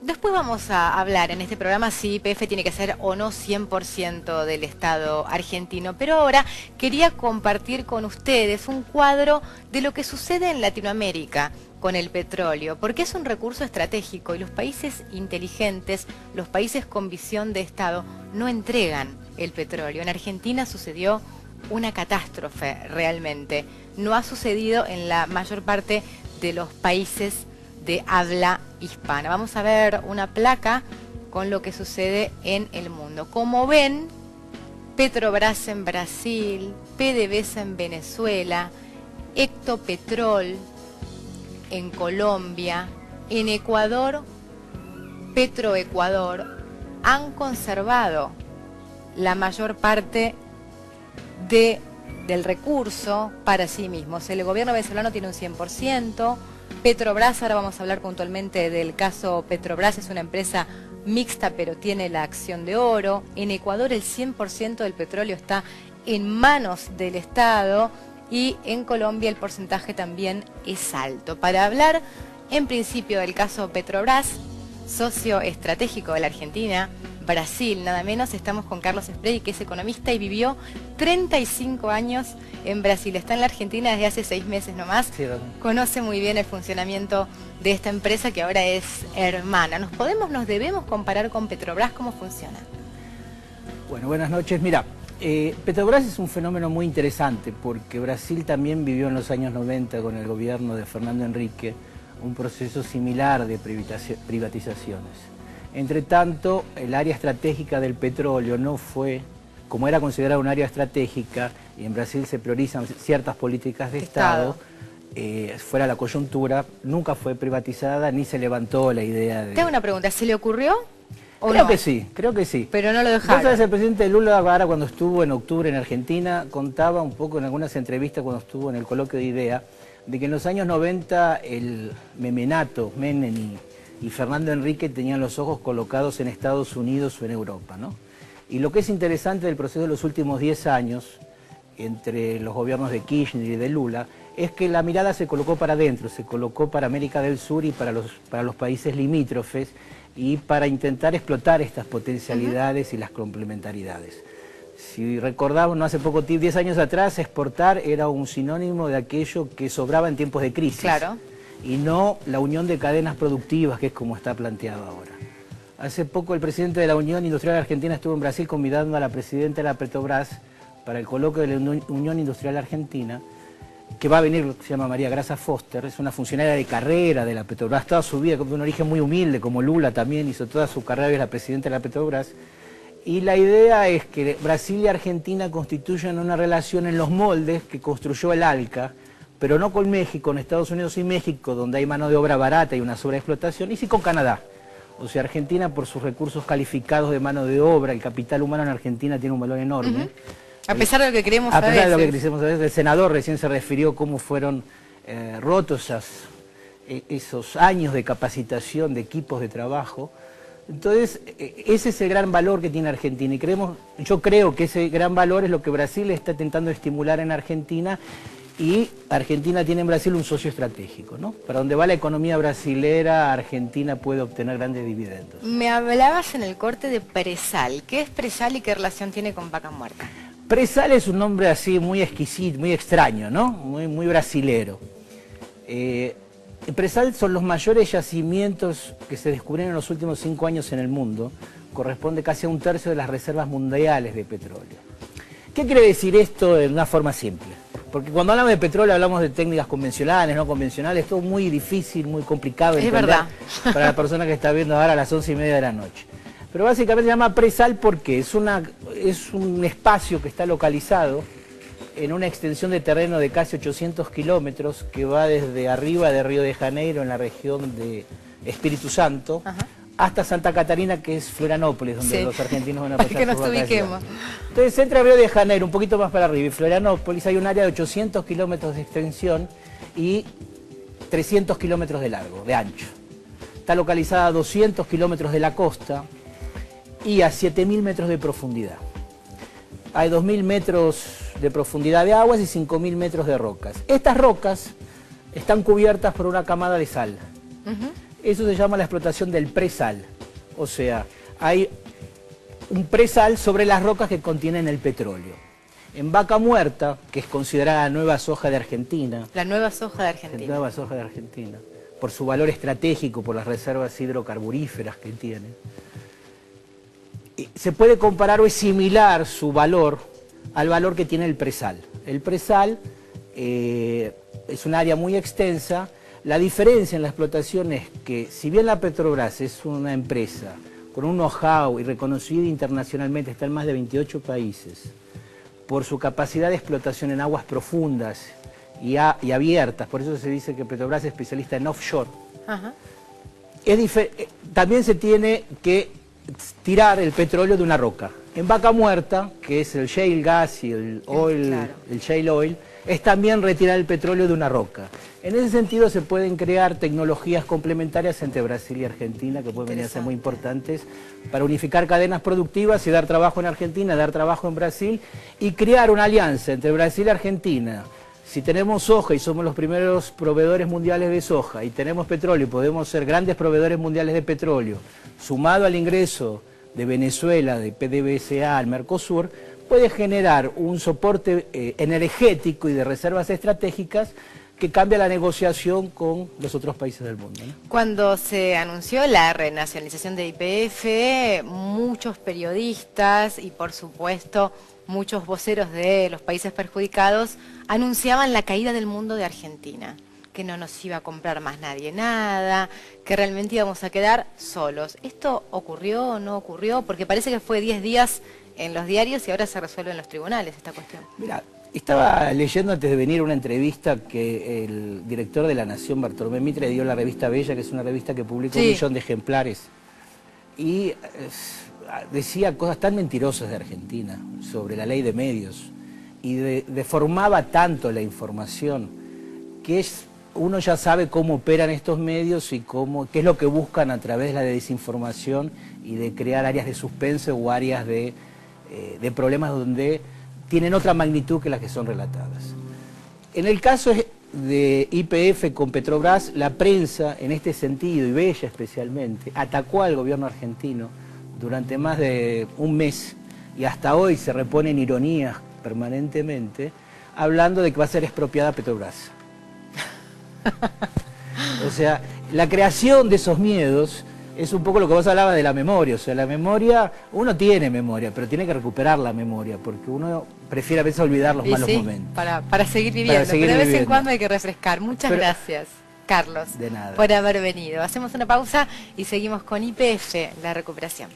Después vamos a hablar en este programa si YPF tiene que ser o no 100% del Estado argentino, pero ahora quería compartir con ustedes un cuadro de lo que sucede en Latinoamérica con el petróleo, porque es un recurso estratégico y los países inteligentes, los países con visión de Estado, no entregan el petróleo. En Argentina sucedió una catástrofe realmente. No ha sucedido en la mayor parte de los países de habla hispana. Vamos a ver una placa con lo que sucede en el mundo. Como ven, Petrobras en Brasil, PDVSA en Venezuela, Ectopetrol en Colombia, en Ecuador, Petroecuador, han conservado la mayor parte del recurso para sí mismos. El gobierno venezolano tiene un 100%, Petrobras, ahora vamos a hablar puntualmente del caso Petrobras, es una empresa mixta pero tiene la acción de oro. En Ecuador el 100% del petróleo está en manos del Estado y en Colombia el porcentaje también es alto. Para hablar en principio del caso Petrobras, socio estratégico de la Argentina, Brasil, nada menos, estamos con Carlos Spready, que es economista y vivió 35 años en Brasil. Está en la Argentina desde hace 6 meses nomás. Sí, conoce muy bien el funcionamiento de esta empresa que ahora es hermana. ¿Nos debemos comparar con Petrobras? ¿Cómo funciona? Bueno, buenas noches. Mira, Petrobras es un fenómeno muy interesante porque Brasil también vivió en los años 90 con el gobierno de Fernando Henrique un proceso similar de privatizaciones. Entre tanto, el área estratégica del petróleo no fue, como era considerada un área estratégica, y en Brasil se priorizan ciertas políticas de Estado, fuera la coyuntura, nunca fue privatizada ni se levantó la idea de... Te hago una pregunta, ¿se le ocurrió? Creo que sí. Pero no lo dejaron. Entonces el presidente Lula, ahora cuando estuvo en octubre en Argentina, contaba un poco en algunas entrevistas cuando estuvo en el coloquio de IDEA, de que en los años 90 el memenato, Menem y Fernando Henrique tenían los ojos colocados en Estados Unidos o en Europa, ¿no? Y lo que es interesante del proceso de los últimos 10 años, entre los gobiernos de Kirchner y de Lula, es que la mirada se colocó para adentro, se colocó para América del Sur y para los países limítrofes, y para intentar explotar estas potencialidades y las complementariedades. Si recordamos, no hace poco tiempo, 10 años atrás, exportar era un sinónimo de aquello que sobraba en tiempos de crisis. Claro. Y no la unión de cadenas productivas, que es como está planteado ahora. Hace poco el presidente de la Unión Industrial Argentina estuvo en Brasil convidando a la presidenta de la Petrobras para el coloquio de la Unión Industrial Argentina, que va a venir, se llama María Graça Foster, es una funcionaria de carrera de la Petrobras, toda su vida, con un origen muy humilde, como Lula también hizo toda su carrera, es la presidenta de la Petrobras. Y la idea es que Brasil y Argentina constituyan una relación en los moldes que construyó el ALCA, pero no con México, con Estados Unidos y México, donde hay mano de obra barata y una sobreexplotación, y sí con Canadá. O sea, Argentina, por sus recursos calificados de mano de obra, el capital humano en Argentina tiene un valor enorme. A pesar de lo que queremos a veces. A pesar de lo que queremos a veces, el senador recién se refirió cómo fueron rotos esos años de capacitación de equipos de trabajo. Entonces, ese es el gran valor que tiene Argentina y yo creo que ese gran valor es lo que Brasil está intentando estimular en Argentina. Y Argentina tiene en Brasil un socio estratégico, ¿no? Para donde va la economía brasilera, Argentina puede obtener grandes dividendos. Me hablabas en el corte de Presal. ¿Qué es Presal y qué relación tiene con Vaca Muerta? Presal es un nombre así muy exquisito, muy extraño, ¿no? Muy brasilero. Presal son los mayores yacimientos que se descubrieron en los últimos 5 años en el mundo. Corresponde casi a 1/3 de las reservas mundiales de petróleo. ¿Qué quiere decir esto de una forma simple? Porque cuando hablamos de petróleo hablamos de técnicas convencionales, no convencionales, todo muy difícil, muy complicado de entender para la persona que está viendo ahora a las 11:30 de la noche. Pero básicamente se llama Presal porque es un espacio que está localizado en una extensión de terreno de casi 800 kilómetros que va desde arriba de Río de Janeiro, en la región de Espíritu Santo, hasta Santa Catarina, que es Florianópolis, donde los argentinos van a pasar. Para que nos ubiquemos. Entonces, entre Río de Janeiro, un poquito más para arriba, y Florianópolis, hay un área de 800 kilómetros de extensión y 300 kilómetros de largo, de ancho. Está localizada a 200 kilómetros de la costa y a 7.000 metros de profundidad. Hay 2.000 metros de profundidad de aguas y 5.000 metros de rocas. Estas rocas están cubiertas por una camada de sal. Eso se llama la explotación del presal. O sea, hay un presal sobre las rocas que contienen el petróleo. En Vaca Muerta, que es considerada la nueva soja de Argentina. La nueva soja de Argentina. La nueva soja de Argentina. Por su valor estratégico, por las reservas hidrocarburíferas que tiene. Se puede comparar o es similar su valor al valor que tiene el presal. El presal es un área muy extensa. La diferencia en la explotación es que, si bien la Petrobras es una empresa con un know-how y reconocida internacionalmente, está en más de 28 países, por su capacidad de explotación en aguas profundas y abiertas, por eso se dice que Petrobras es especialista en offshore, Ajá. también se tiene que tirar el petróleo de una roca. En Vaca Muerta, que es el shale gas y el oil, claro, el shale oil, es también retirar el petróleo de una roca. En ese sentido se pueden crear tecnologías complementarias entre Brasil y Argentina que pueden venir a ser muy importantes para unificar cadenas productivas y dar trabajo en Argentina, dar trabajo en Brasil y crear una alianza entre Brasil y Argentina. Si tenemos soja y somos los primeros proveedores mundiales de soja y tenemos petróleo y podemos ser grandes proveedores mundiales de petróleo, sumado al ingreso de Venezuela, de PDVSA al Mercosur, puede generar un soporte energético y de reservas estratégicas que cambia la negociación con los otros países del mundo, ¿no? Cuando se anunció la renacionalización de YPF, muchos periodistas y por supuesto muchos voceros de los países perjudicados anunciaban la caída del mundo de Argentina, que no nos iba a comprar más nadie nada, que realmente íbamos a quedar solos. ¿Esto ocurrió o no ocurrió? Porque parece que fue 10 días en los diarios y ahora se resuelve en los tribunales esta cuestión. Mira, estaba leyendo antes de venir una entrevista que el director de La Nación, Bartolomé Mitre, dio a la revista Bella, que es una revista que publica 1 millón de ejemplares, y decía cosas tan mentirosas de Argentina sobre la ley de medios y deformaba tanto la información que uno ya sabe cómo operan estos medios y qué es lo que buscan a través de la desinformación y de crear áreas de suspense o áreas de problemas donde tienen otra magnitud que las que son relatadas. En el caso de YPF con Petrobras, la prensa en este sentido, y Bella especialmente, atacó al gobierno argentino durante más de un mes y hasta hoy se reponen ironías permanentemente hablando de que va a ser expropiada Petrobras. O sea, la creación de esos miedos es un poco lo que vos hablabas de la memoria. O sea, la memoria, uno tiene memoria, pero tiene que recuperar la memoria, porque uno prefiere a veces olvidar los malos momentos. Para seguir viviendo, pero de vez en cuando hay que refrescar. Muchas gracias, Carlos, de nada, por haber venido. Hacemos una pausa y seguimos con YPF, la recuperación.